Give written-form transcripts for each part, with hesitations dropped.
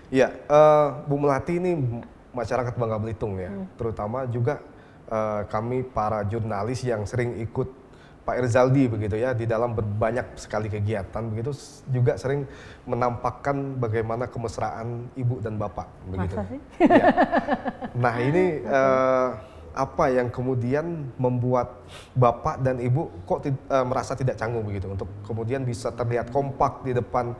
Iya, Bu Melati ini masyarakat Bangka Belitung ya, terutama juga kami para jurnalis yang sering ikut Pak Irzaldi begitu ya di dalam banyak sekali kegiatan begitu juga sering menampakkan bagaimana kemesraan ibu dan bapak begitu. Masa sih? Ya. Nah ini apa yang kemudian membuat bapak dan ibu kok merasa tidak canggung begitu untuk kemudian bisa terlihat kompak di depan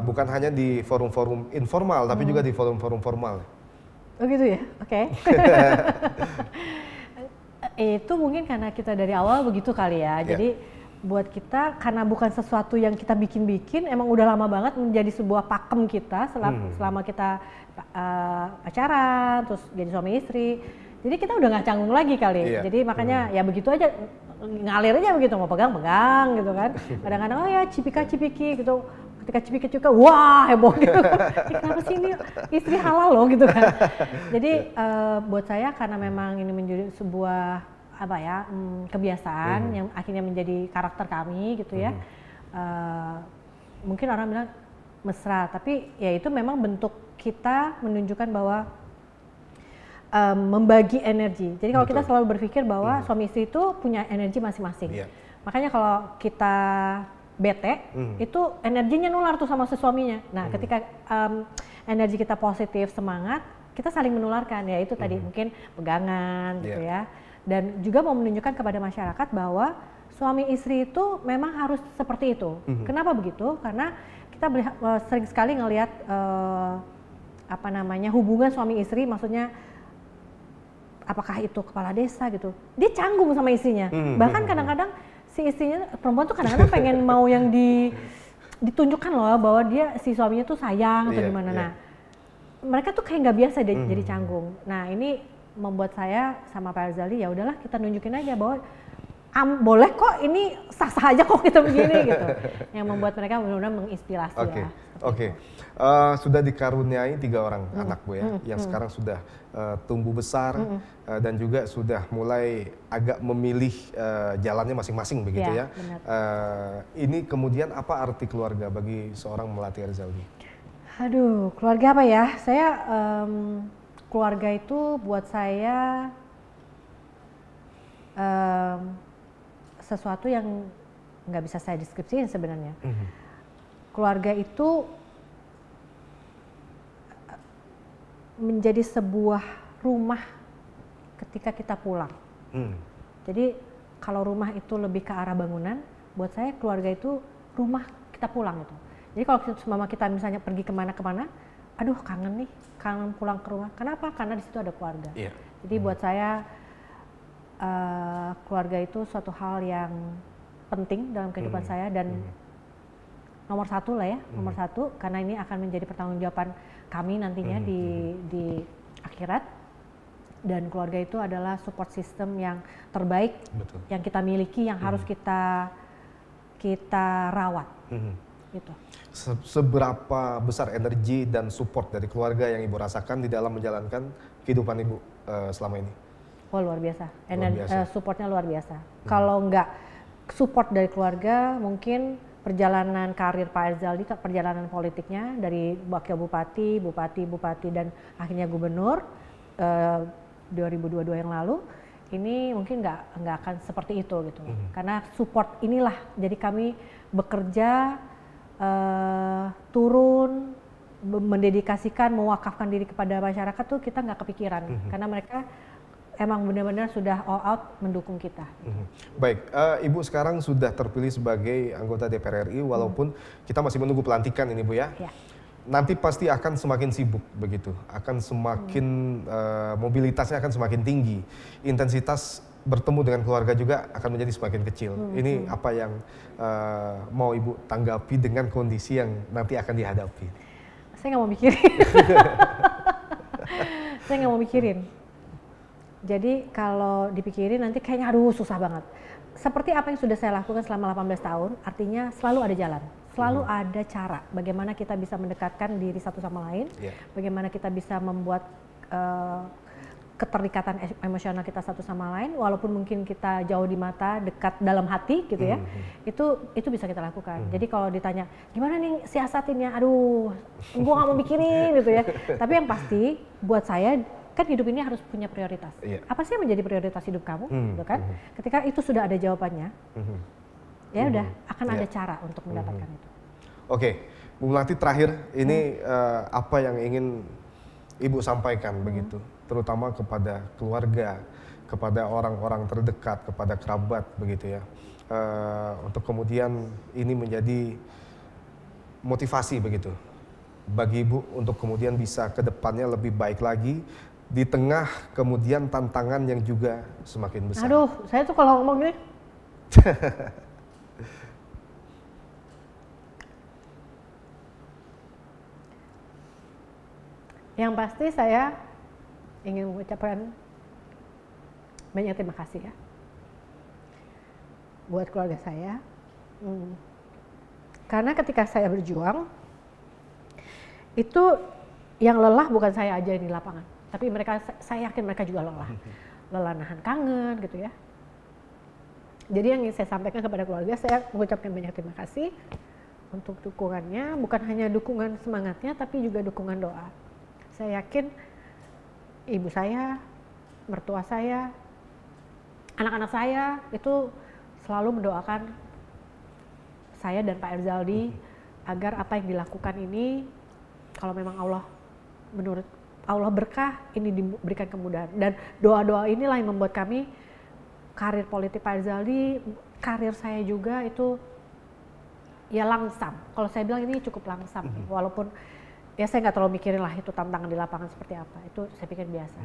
bukan hanya di forum-forum informal tapi juga di forum-forum formal. Oh gitu ya, oke. Itu mungkin karena kita dari awal begitu kali ya. Jadi buat kita karena bukan sesuatu yang kita bikin-bikin, emang udah lama banget menjadi sebuah pakem kita selama kita pacaran, terus jadi suami istri. Jadi kita udah nggak canggung lagi kali. Jadi makanya ya begitu aja, ngalir aja begitu, mau pegang-pegang gitu kan. Kadang-kadang oh ya cipika-cipiki gitu. Ketika cipika juga, wah heboh gitu. Kenapa sih ini istri halal loh gitu kan. Jadi buat saya karena memang ini menjadi sebuah apa ya kebiasaan yang akhirnya menjadi karakter kami gitu ya. Mungkin orang bilang mesra, tapi ya itu memang bentuk kita menunjukkan bahwa membagi energi. Jadi kalau kita selalu berpikir bahwa suami istri itu punya energi masing-masing. Makanya kalau kita bete, itu energinya nular tuh sama si suaminya. Nah, ketika energi kita positif, semangat, kita saling menularkan. Ya itu tadi mungkin pegangan gitu ya. Dan juga mau menunjukkan kepada masyarakat bahwa suami istri itu memang harus seperti itu. Kenapa begitu? Karena kita sering sekali ngelihat apa namanya hubungan suami istri, maksudnya apakah itu kepala desa gitu, dia canggung sama istrinya. Bahkan kadang-kadang si istrinya perempuan tuh kadang-kadang pengen mau yang ditunjukkan loh bahwa dia si suaminya tuh sayang atau gimana. Nah, mereka tuh kayak nggak biasa jadi canggung. Nah, ini membuat saya sama Pak Irzaldi ya udahlah kita nunjukin aja bahwa boleh kok, ini sah-sah aja kok kita begini gitu. Yang membuat mereka benar-benar menginspirasi ya. Oke. Sudah dikaruniai 3 orang anak Bu ya, yang sekarang sudah tumbuh besar dan juga sudah mulai agak memilih jalannya masing-masing begitu ya. Ini kemudian apa arti keluarga bagi seorang Melati Irzaldi? Aduh, keluarga apa ya? Saya keluarga itu buat saya sesuatu yang nggak bisa saya deskripsiin sebenarnya. Keluarga itu menjadi sebuah rumah ketika kita pulang. Jadi kalau rumah itu lebih ke arah bangunan, buat saya keluarga itu rumah kita pulang itu. Jadi kalau mama kita misalnya pergi kemana-kemana, aduh kangen nih, kangen pulang ke rumah. Kenapa? Karena di situ ada keluarga. Jadi buat saya keluarga itu suatu hal yang penting dalam kehidupan saya dan nomor 1 lah ya, nomor 1 karena ini akan menjadi pertanggungjawaban kami nantinya di akhirat. Dan keluarga itu adalah support system yang terbaik yang kita miliki, yang harus kita rawat. Gitu. Seberapa besar energi dan support dari keluarga yang Ibu rasakan di dalam menjalankan kehidupan Ibu selama ini? Oh luar biasa, supportnya luar biasa. Kalau nggak support dari keluarga, mungkin perjalanan karir Pak Irzaldi, perjalanan politiknya dari wakil bupati, dan akhirnya gubernur 2022 yang lalu, ini mungkin nggak akan seperti itu gitu. Karena support inilah, jadi kami bekerja turun, mendedikasikan, mewakafkan diri kepada masyarakat tuh kita nggak kepikiran, karena mereka emang benar-benar sudah all out mendukung kita. Baik, Ibu sekarang sudah terpilih sebagai anggota DPR RI, walaupun kita masih menunggu pelantikan ini Bu ya. Nanti pasti akan semakin sibuk begitu, akan semakin mobilitasnya akan semakin tinggi, intensitas bertemu dengan keluarga juga akan menjadi semakin kecil. Ini apa yang mau Ibu tanggapi dengan kondisi yang nanti akan dihadapi? Saya nggak mau mikirin. Saya nggak mau mikirin. Jadi kalau dipikirin nanti kayaknya aduh susah banget. Seperti apa yang sudah saya lakukan selama 18 tahun, artinya selalu ada jalan, selalu ada cara bagaimana kita bisa mendekatkan diri satu sama lain, bagaimana kita bisa membuat keterikatan emosional kita satu sama lain, walaupun mungkin kita jauh di mata, dekat dalam hati gitu ya, itu bisa kita lakukan. Jadi kalau ditanya, gimana nih siasatinnya, aduh gue gak mau mikirin gitu ya. Tapi yang pasti buat saya, kan hidup ini harus punya prioritas. Apa sih yang menjadi prioritas hidup kamu, gitu kan? Ketika itu sudah ada jawabannya, ya udah akan ada cara untuk mendapatkan itu. Oke, Bu Melati terakhir, ini apa yang ingin Ibu sampaikan begitu? Terutama kepada keluarga, kepada orang-orang terdekat, kepada kerabat begitu ya, untuk kemudian ini menjadi motivasi begitu bagi Ibu untuk kemudian bisa ke depannya lebih baik lagi di tengah kemudian tantangan yang juga semakin besar. Aduh, saya tuh kalau ngomong gini yang pasti saya ingin mengucapkan banyak terima kasih ya buat keluarga saya. Karena ketika saya berjuang, itu yang lelah bukan saya aja di lapangan, tapi mereka, saya yakin mereka juga lelah. Lelah nahan kangen gitu ya. Jadi yang ingin saya sampaikan kepada keluarga, saya mengucapkan banyak terima kasih untuk dukungannya, bukan hanya dukungan semangatnya, tapi juga dukungan doa. Saya yakin ibu saya, mertua saya, anak-anak saya itu selalu mendoakan saya dan Pak Erzaldi agar apa yang dilakukan ini, kalau memang Allah, menurut Allah berkah, ini diberikan kemudahan. Dan doa-doa inilah yang membuat kami, karir politik Pak Erzaldi, karir saya juga itu ya langsam. Kalau saya bilang ini cukup langsam, walaupun ya saya nggak terlalu mikirin lah itu tantangan di lapangan seperti apa, itu saya pikir biasa.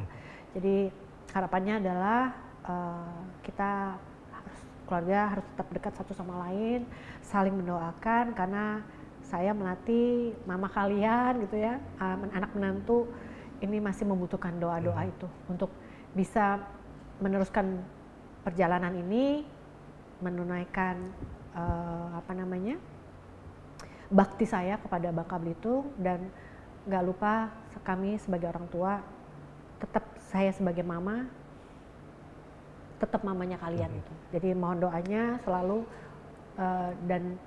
Jadi harapannya adalah kita keluarga harus tetap dekat satu sama lain, saling mendoakan, karena saya melatih mama kalian gitu ya, anak menantu ini masih membutuhkan doa-doa itu untuk bisa meneruskan perjalanan ini, menunaikan bakti saya kepada Bangka Belitung, dan nggak lupa kami sebagai orang tua, tetap saya sebagai mama, tetap mamanya kalian itu. Jadi mohon doanya selalu dan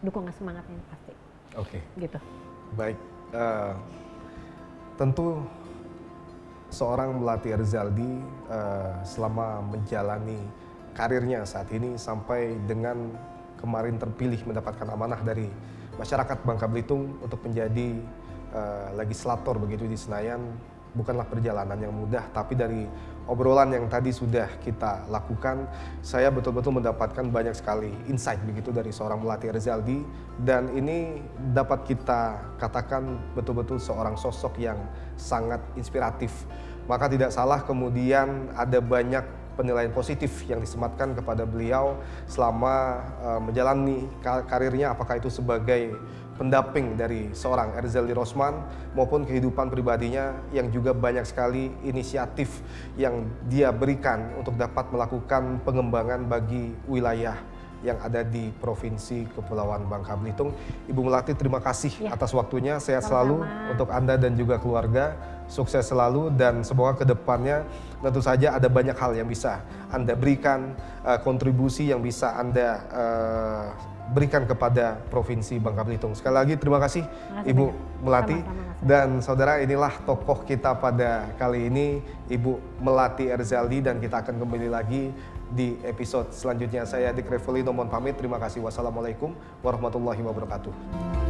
dukungan semangatnya pasti. Oke. Gitu. Baik. Tentu seorang Melati Erzaldi selama menjalani karirnya saat ini sampai dengan kemarin terpilih mendapatkan amanah dari masyarakat Bangka Belitung untuk menjadi legislator begitu di Senayan, bukanlah perjalanan yang mudah, tapi dari obrolan yang tadi sudah kita lakukan, saya betul-betul mendapatkan banyak sekali insight begitu dari seorang Melati Erzaldi, dan ini dapat kita katakan betul-betul seorang sosok yang sangat inspiratif. Maka tidak salah kemudian ada banyak penilaian positif yang disematkan kepada beliau selama menjalani karirnya, apakah itu sebagai pendamping dari seorang Erzaldi Rosman maupun kehidupan pribadinya yang juga banyak sekali inisiatif yang dia berikan untuk dapat melakukan pengembangan bagi wilayah yang ada di Provinsi Kepulauan Bangka Belitung. Ibu Melati, terima kasih atas waktunya. Sehat selalu untuk Anda dan juga keluarga. Sukses selalu, dan semoga kedepannya tentu saja ada banyak hal yang bisa Anda berikan, kontribusi yang bisa Anda berikan kepada Provinsi Bangka Belitung. Sekali lagi terima kasih Ibu Melati. Dan saudara, inilah tokoh kita pada kali ini, Ibu Melati Erzaldi, dan kita akan kembali lagi di episode selanjutnya. Saya Dik Revolino mohon pamit. Terima kasih. Wassalamualaikum warahmatullahi wabarakatuh.